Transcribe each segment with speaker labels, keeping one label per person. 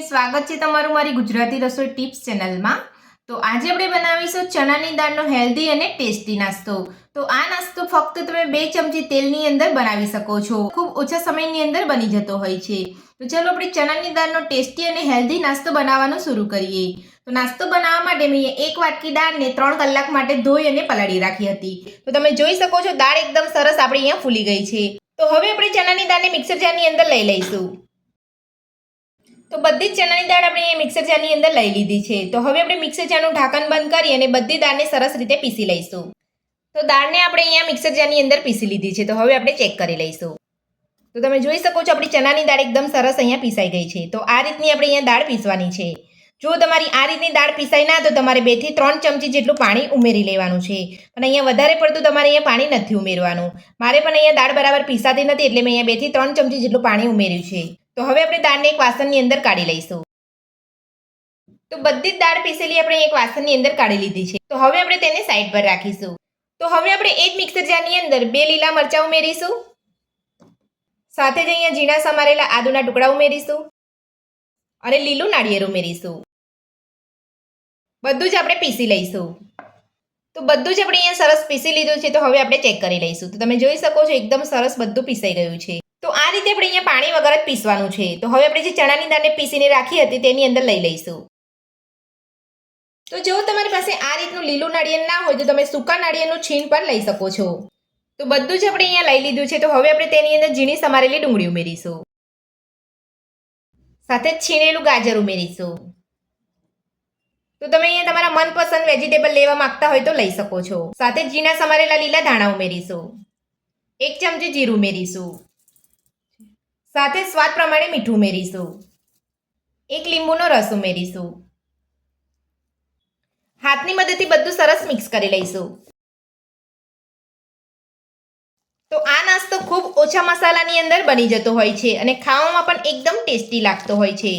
Speaker 1: સ્વાગત છે તમારું મારી ગુજરાતી રસોઈ ટિપ્સ ચેનલમાં। તો આજે આપણે બનાવીશું ચણાની દાળનો હેલ્ધી અને ટેસ્ટી નાસ્તો। તો આ નાસ્તો ફક્ત તમે 2 ચમચી તેલની અંદર બનાવી શકો છો। ખૂબ ઓછા સમયની અંદર બની જતો હોય છે। તો ચાલો આપણે ચણાની દાળનો ટેસ્ટી અને હેલ્ધી નાસ્તો બનાવવાનું શરૂ કરીએ। તો નાસ્તો બનાવવા માટે મેં 1 વાટકી દાળને 3 કલાક માટે ધોઈ અને પલાળી રાખી હતી। તો તમે જોઈ શકો છો દાળ એકદમ સરસ આપણી અહીંયા ફૂલી ગઈ છે। તો હવે આપણે ચણાની દાળને મિક્સર જારની અંદર લઈ લઈશું। તો બધી જ ચણાની દાળ આપણે મિક્સર જારની અંદર લઈ લીધી છે। તો હવે આપણે મિક્સર જારનું ઢાંકણ બંધ કરી અને બધી દાળને સરસ રીતે પીસી લઈશું। તો દાળને આપણે અહીંયા મિક્સર જારની અંદર પીસી લીધી છે। તો હવે આપણે ચેક કરી લઈશું। તો તમે જોઈ શકો છો આપણી ચણાની દાળ એકદમ સરસ અહીંયા પીસાઈ ગઈ છે। તો આ રીતની આપણે અહીંયા દાળ પીસવાની છે। જો તમારી આ રીતની દાળ પીસાઈ ના તો તમારે 2 થી 3 ચમચી જેટલું પાણી ઉમેરી લેવાનું છે। પણ અહીંયા વધારે પડતું તમારે અહીંયા પાણી નથી ઉમેરવાનું। મારે પણ અહીંયા દાળ બરાબર પીસાતી નથી એટલે મેં અહીંયા 2 થી 3 ચમચી જેટલું પાણી ઉમેર્યું છે। તો હવે આપણે દાળને એક વાસણની અંદર કાઢી લઈશું। તો બધી જ દાળ પીસેલી આપણે એક વાસણની અંદર કાઢી લીધી છે। તો હવે આપણે તેને સાઈડ પર રાખીશું। તો હવે આપણે એ જ મિક્સર જારની અંદર 2 લીલા મરચાં ઉમેરીશું। સાથે જ અહીંયા ઝીણા સમારેલા આદુના ટુકડા ઉમેરીશું અને લીલું નાળિયેર ઉમેરીશું। બધું જ આપણે પીસી લઈશું। તો બધું જ આપણે અહીંયા સરસ પીસી લીધું છે। તો હવે આપણે ચેક કરી લઈશું। તો તમે જોઈ શકો છો એકદમ સરસ બધું પીસાઈ ગયું છે। તો આ રીતે આપણે અહીંયા પાણી વગર જ પીસવાનું છે। તો હવે આપણે જે ચણાની દાળને પીસીને રાખી હતી તેની અંદર લઈ લઈશું। તો જો તમારી પાસે આ રીતનું લીલું નાળિયેર ના હોય તો તમે સૂકા નાળિયેરનું છીણ પણ લઈ શકો છો। તો બધું જ આપણે અહીંયા લઈ લીધું છે। તો હવે આપણે તેની અંદર ઝીણી સમારેલી ડુંગળી ઉમેરીશું। સાથે જ છીણેલું ગાજર ઉમેરીશું। તો તમે અહીંયા તમારા મનપસંદ વેજીટેબલ લેવા માંગતા હોય તો લઈ શકો છો। સાથે જ ઝીણા સમારેલા લીલા ધાણા ઉમેરીશું। 1 ચમચી જીરું ઉમેરીશું। સાથે સ્વાદ પ્રમાણે મીઠું ઉમેરીશું। 1 લીંબુનો રસ ઉમેરીશું। હાથની મદદથી બધું સરસ મિક્સ કરી લઈશું। તો આ નાસ્તો ખૂબ ઓછા મસાલાની અંદર બની જતો હોય છે અને ખાવામાં પણ એકદમ ટેસ્ટી લાગતો હોય છે।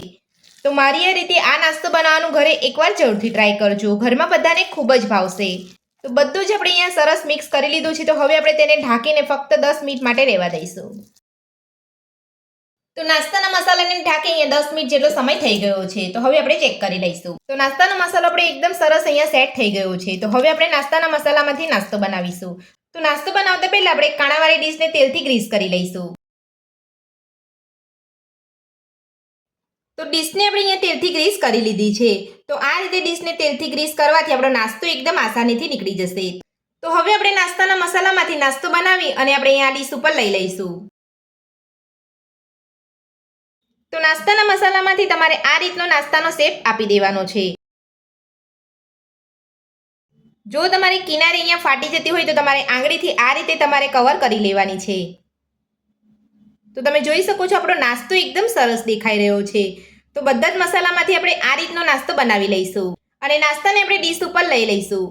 Speaker 1: તો મારી આ રીતે આ નાસ્તો બનાવવાનું ઘરે એકવાર જરૂરથી ટ્રાય કરજો। ઘરમાં બધાને ખૂબ જ ભાવશે। તો બધું જ આપણે અહીંયા સરસ મિક્સ કરી લીધું છે। તો હવે આપણે તેને ઢાંકીને ફક્ત 10 મિનિટ માટે રહેવા દઈશું। તો નાસ્તાના મસાલાને ઢાંકી અહીંયા 10 મિનિટ જેટલો સમય થઈ ગયો છે। તો હવે આપણે ચેક કરી લઈશું। તો નાસ્તાનો મસાલો આપણે એકદમ સરસ અહીંયા સેટ થઈ ગયો છે। તો હવે આપણે નાસ્તાના મસાલામાંથી નાસ્તો બનાવીશું। તો નાસ્તો બનાવતા પહેલા આપણે કાણાવાળી ડીશને તેલથી ગ્રીસ કરી લઈશું। તો ડીશને આપણે અહીંયા તેલથી ગ્રીસ કરી લીધી છે। તો આ રીતે ડીશને તેલથી ગ્રીસ કરવાથી આપણો નાસ્તો એકદમ આસાનીથી નીકળી જશે। તો હવે આપણે નાસ્તાના મસાલામાંથી નાસ્તો બનાવી અને આપણે અહીંયા ડીશ ઉપર લઈ લઈશું। તો નાસ્તાના મસાલામાંથી તમારે આ રીતનો નાસ્તાનો શેપ આપી દેવાનો છે। જો તમારી કિનારી અહીંયા ફાટી જતી હોય તો તમારે આંગળીથી આ રીતે તમારે કવર કરી લેવાની છે। તો તમે જોઈ શકો છો આપણો નાસ્તો એકદમ સરસ દેખાઈ રહ્યો છે। તો બધા જ મસાલામાંથી આપણે આ રીતનો નાસ્તો બનાવી લઈશું અને નાસ્તાને આપણે ડીશ ઉપર લઈ લઈશું।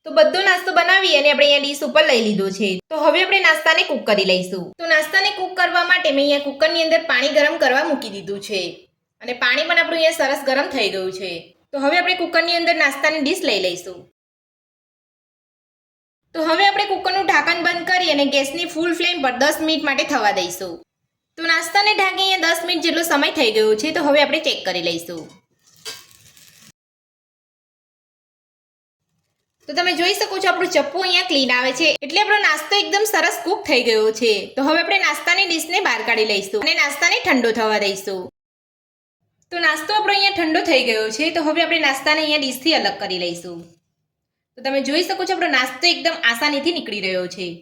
Speaker 1: તો બધો નાસ્તો બનાવી અને આપણે અહીંયા ડીશ ઉપર લઈ લીધો છે। તો હવે આપણે નાસ્તાને કૂક કરી લઈશું। તો નાસ્તાને કૂક કરવા માટે મેં અહીંયા કુકરની અંદર પાણી ગરમ કરવા મૂકી દીધું છે અને પાણી પણ આપણું અહીંયા સરસ ગરમ થઈ ગયું છે। તો હવે આપણે કુકરની અંદર નાસ્તાની ડીશ લઈ લઈશું। તો હવે આપણે કુકરનું ઢાંકણ બંધ કરી અને ગેસની ફૂલ ફ્લેમ પર 10 મિનિટ માટે થવા દઈશું। તો નાસ્તાને ઢાંકી અહીંયા 10 મિનિટ જેટલો સમય થઈ ગયો છે। તો હવે આપણે ચેક કરી લઈશું। તો તમે જોઈ શકો છો આપણું ચપ્પુ અહીંયા ક્લીન આવે છે એટલે આપણો નાસ્તો એકદમ સરસ કૂક થઈ ગયો છે। તો હવે આપણે નાસ્તાની ડીશને બહાર કાઢી લઈશું અને નાસ્તાને ઠંડો થવા દઈશું। તો નાસ્તો આપણો અહીંયા ઠંડો થઈ ગયો છે। તો હવે આપણે નાસ્તાને અહીંયા ડીશથી અલગ કરી લઈશું। તો તમે જોઈ શકો છો આપણો નાસ્તો એકદમ આસાનીથી નીકળી રહ્યો છે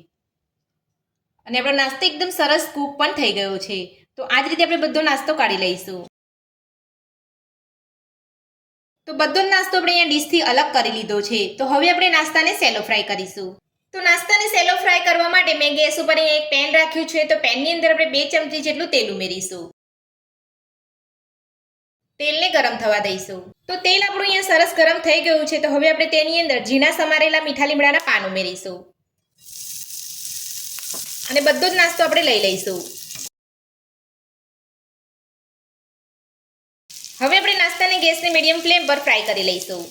Speaker 1: અને આપણો નાસ્તો એકદમ સરસ કૂક પણ થઈ ગયો છે। તો આ જ રીતે આપણે બધો નાસ્તો કાઢી લઈશું। તો બધો જ નાસ્તો આપણે અહીંયા ડીશથી અલગ કરી લીધો છે। તો હવે આપણે નાસ્તાને સેલો ફ્રાય કરીશું। તો નાસ્તાને સેલો ફ્રાય કરવા માટે મેં ગેસ ઉપર અહીંયા એક પેન રાખ્યું છે। તો પેનની અંદર આપણે 2 ચમચી જેટલું તેલ ઉમેરીશું। તેલને ગરમ થવા દઈશું। તો તેલ આપણું અહીંયા સરસ ગરમ થઈ ગયું છે। તો હવે આપણે તેની અંદર ઝીણા સમારેલા મીઠા લીમડાના પાન ઉમેરીશું અને બધો જ નાસ્તો આપણે લઈ લઈશું। હવે આપણે નાસ્તાને ગેસની મીડિયમ ફ્લેમ પર ફ્રાય કરી લઈશું।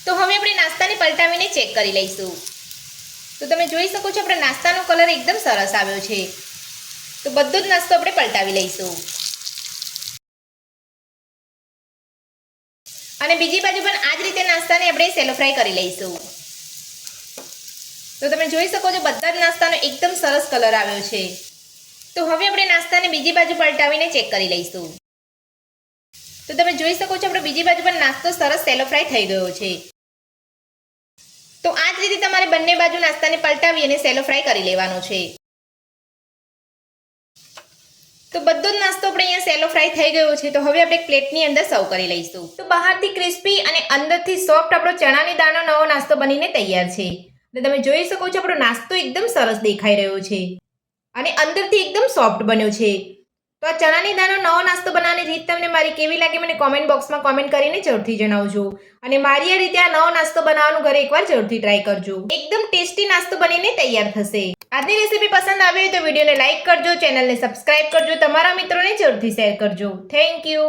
Speaker 1: તો હવે આપણે નાસ્તાને પલટાવીને ચેક કરી લઈશું। તો તમે જોઈ શકો છો આપણા નાસ્તાનો કલર એકદમ સરસ આવ્યો છે। તો બધો જ નાસ્તો આપણે પલટાવી લઈશું અને બીજી બાજુ પણ આ જ રીતે નાસ્તાને આપણે સેલો ફ્રાય કરી લઈશું. તો તમે જોઈ શકો છો બધા જ નાસ્તાનો એકદમ સરસ કલર આવ્યો છે. તો હવે આપણે નાસ્તાને બીજી બાજુ પલટાવીને ચેક કરી લઈશું. તો તમે જોઈ શકો છો આપણે બીજી બાજુ પણ નાસ્તો સરસ સેલો ફ્રાય થઈ ગયો છે. તો આ જ રીતે તમારે બંને બાજુ નાસ્તાને પલટાવી અને સેલો ફ્રાય કરી લેવાનો છે. તો બધો જ નાસ્તો આપણે અહીંયા સેલો ફ્રાય થઈ ગયો છે. તો હવે આપણે એક પ્લેટની અંદર સર્વ કરી લઈશું. તો બહારથી ક્રિસ્પી અને અંદરથી સોફ્ટ આપણો ચણાની દાળનો નવો નાસ્તો બનીને તૈયાર છે. અને તમે જોઈ શકો છો આપણો નાસ્તો એકદમ સરસ દેખાઈ રહ્યો છે અને અંદરથી એકદમ સોફ્ટ બન્યો છે. તો આ ચણાની દાળનો નવો નાસ્તો બનાવવાની રીત તમને મારી કેવી લાગે મને કોમેન્ટ બોક્સમાં કોમેન્ટ કરીને જરૂરથી જણાવજો. અને મારી આ રીતે આ નવો નાસ્તો બનાવવાનું ઘરે એકવાર જરૂરથી ટ્રાય કરજો. એકદમ ટેસ્ટી નાસ્તો બનીને તૈયાર થશે. આજની રેસીપી પસંદ આવી હોય તો વિડીયોને લાઇક કરજો, ચેનલને સબસ્ક્રાઇબ કરજો, તમારા મિત્રોને જરૂરથી શેર કરજો. Thank you.